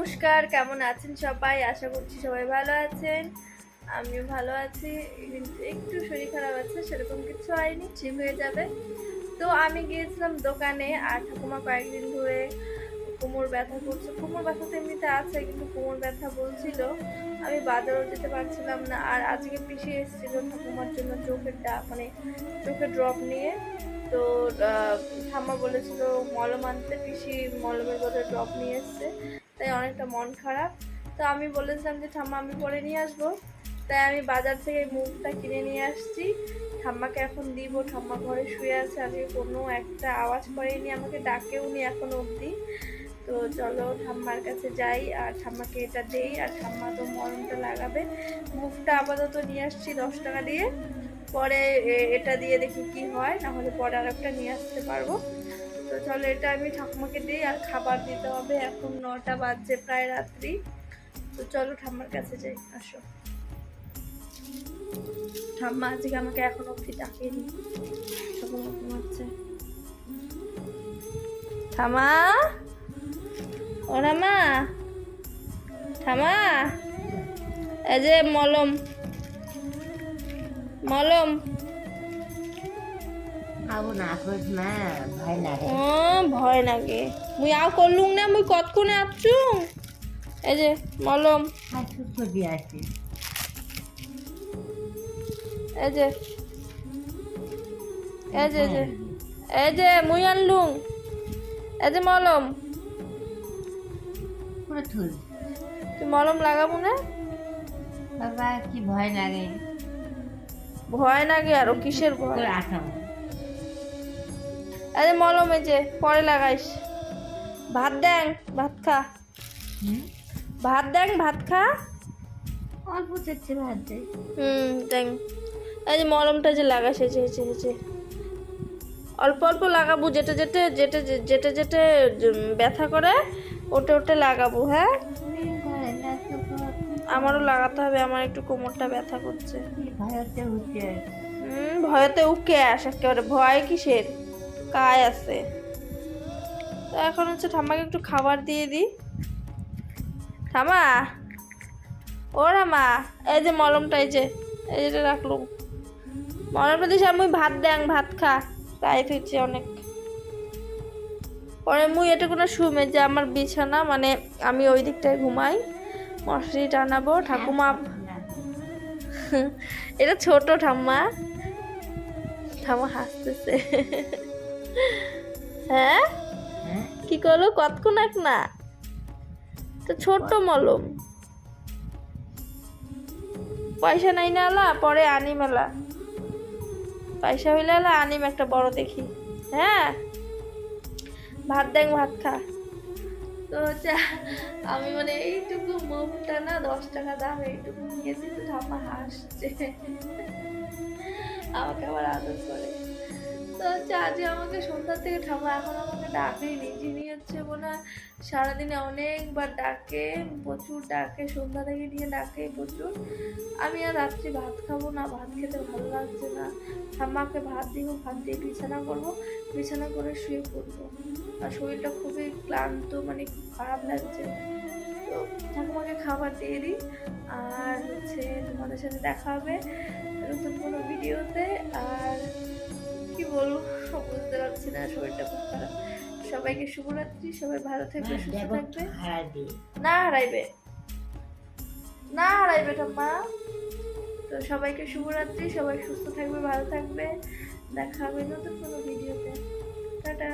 নমস্কার, কেমন আছেন সবাই? আশা করছি সবাই ভালো আছেন। আমিও ভালো আছি, কিন্তু একটু শরীর খারাপ আছে, সেরকম কিছু হয়নি, ঠিক হয়ে যাবে। তো আমি গিয়েছিলাম দোকানে, আর ঠাকুমা কয়েকদিন ধরে কোমর ব্যথা করছে। কোমর ব্যথা তো এমনিতে আছে, কিন্তু কোমর ব্যথা বলছিল। আমি বাজারও যেতে পারছিলাম না। আর আজকে পিসি এসেছিল ঠাকুমার জন্য চোখের ড্রপ নিয়ে। তো ঠাম্মা বলেছিল মলম আনতে, পিসি মলমের বদলে ড্রপ নিয়ে এসছে, তাই অনেকটা মন খারাপ। তো আমি বলেছিলাম যে ঠাম্মা আমি পরে নিয়ে আসবো, তাই আমি বাজার থেকে মুখটা কিনে নিয়ে আসছি। ঠাম্মাকে এখন দিব। ঠাম্মা ঘরে শুয়ে আছে, আজকে কোনো একটা আওয়াজ করেনি, আমাকে ডাকেও নি এখন অবধি। তো চলো ঠাম্মার কাছে যাই আর ঠাম্মাকে এটা দেই। আর ঠাম্মা তো মলমটা লাগাবে। মুখটা আপাতত নিয়ে আসছি 10 টাকা দিয়ে, পরে এটা দিয়ে দেখি কি হয়, না হলে পরে আর একটা নিয়ে আসতে পারবো। তো চলো এটা আমি ঠাকুমাকে দিই। আর খাবার দিতে হবে, এখন 9টা বাজছে প্রায় রাত্রি। তো চলো ঠাম্মার কাছে যাই, আসো। ঠাম্মা আজকে আমাকে এখন অব্দি ডাকেনি, ঠাকুমা ঘুমাচ্ছে। ঠামা, ও ঠামা, ঠামা, এই যে মলম মলম। ভয় লাগে, মুই আও করলুম না, মুই কতক্ষণে আসছু। এই যে মলম, এই যে এই যে এই যে মুই আনলুম, এই যে মলম। তুই মলম লাগাবো না? বাবা কি ভয় লাগে? ভয় লাগে আরো, কিসের ভয়? এই যে মলম, এই যে পরে লাগাইস। ভাত দেন, ভাত খা। ভাত দেন, ভাত খা। অল্প চেচ্ছে ভাত দেয়। দেন। এই যে মলমটা যে লাগাস, এই যে অল্প অল্প লাগাবো, যেটা যেটা ব্যথা করে ওটা ওটা লাগাবো। হ্যাঁ, আমারও লাগাতে হবে, আমার একটু কোমরটা ব্যথা করছে। ভয়তে উকে আস, একেবারে ভয় কিসের, কায় আছে। তো এখন হচ্ছে ঠাম্মাকে একটু খাবার দিয়ে দিই। ঠামা, ও রামা, এই যে মলমটা, এই যেটা রাখলুম, মলমটা দিস। আর মুই ভাত দেন, ভাত খা, রাইত হয়েছে অনেক। পরে মুই এটা কোনো শুমে যে আমার বিছানা, মানে আমি ওই দিকটায় ঘুমাই, মশারি টানাবো। ঠাকুমা, এটা ছোট ঠাম্মা, ঠাম্মা হাসতেছে। হ্যাঁ, কি করলো কতক্ষণ এক না, তো ছোট্ট মলম, পয়সা নাই না আলা, পরে আনি মেলা, পয়সা হইলে আলা আনিম একটা বড় দেখি। হ্যাঁ, ভাত দেন, ভাত খা। তো হচ্ছে আমি মানে এইটুকু মুখটা না 10 টাকা দাম, এইটুকু নিয়েছি। তো ঠাম্মা হাসছে, আমাকে আবার আদর করে। তো হচ্ছে আজকে আমাকে সন্ধ্যার থেকে ঠাম্মা এখন আমাকে ডাকেনি, যিনি হচ্ছে মনে হয় সারাদিনে অনেকবার ডাকে, প্রচুর ডাকে, সন্ধ্যা থেকে নিয়ে ডাকে প্রচুর। আমি আর রাত্রি ভাত খাবো না, ভাত খেতে ভালো লাগছে না। ঠাম্মাকে ভাত দিব, ভাত দিয়ে বিছানা করবো, বিছানা করে শুয়ে পড়বো। আর শরীরটা খুবই ক্লান্ত, মানে খুব খারাপ লাগছে। তো ঠাকুমাকে খাবার দিয়ে দিই। আর হচ্ছে তোমাদের সাথে দেখা হবে নতুন কোনো ভিডিওতে। আর কি বলবো বুঝতে পারছি না, শরীরটা খুব খারাপ। সবাইকে শুভরাত্রি, সবাই ভালো থাকবে, সুস্থ থাকবে। না হারাইবে, না হারাইবে ঠাম্মা। তো সবাইকে শুভরাত্রি, সবাই সুস্থ থাকবে, ভালো থাকবে। দেখা হবে নতুন কোনো ভিডিওতে। টাটা।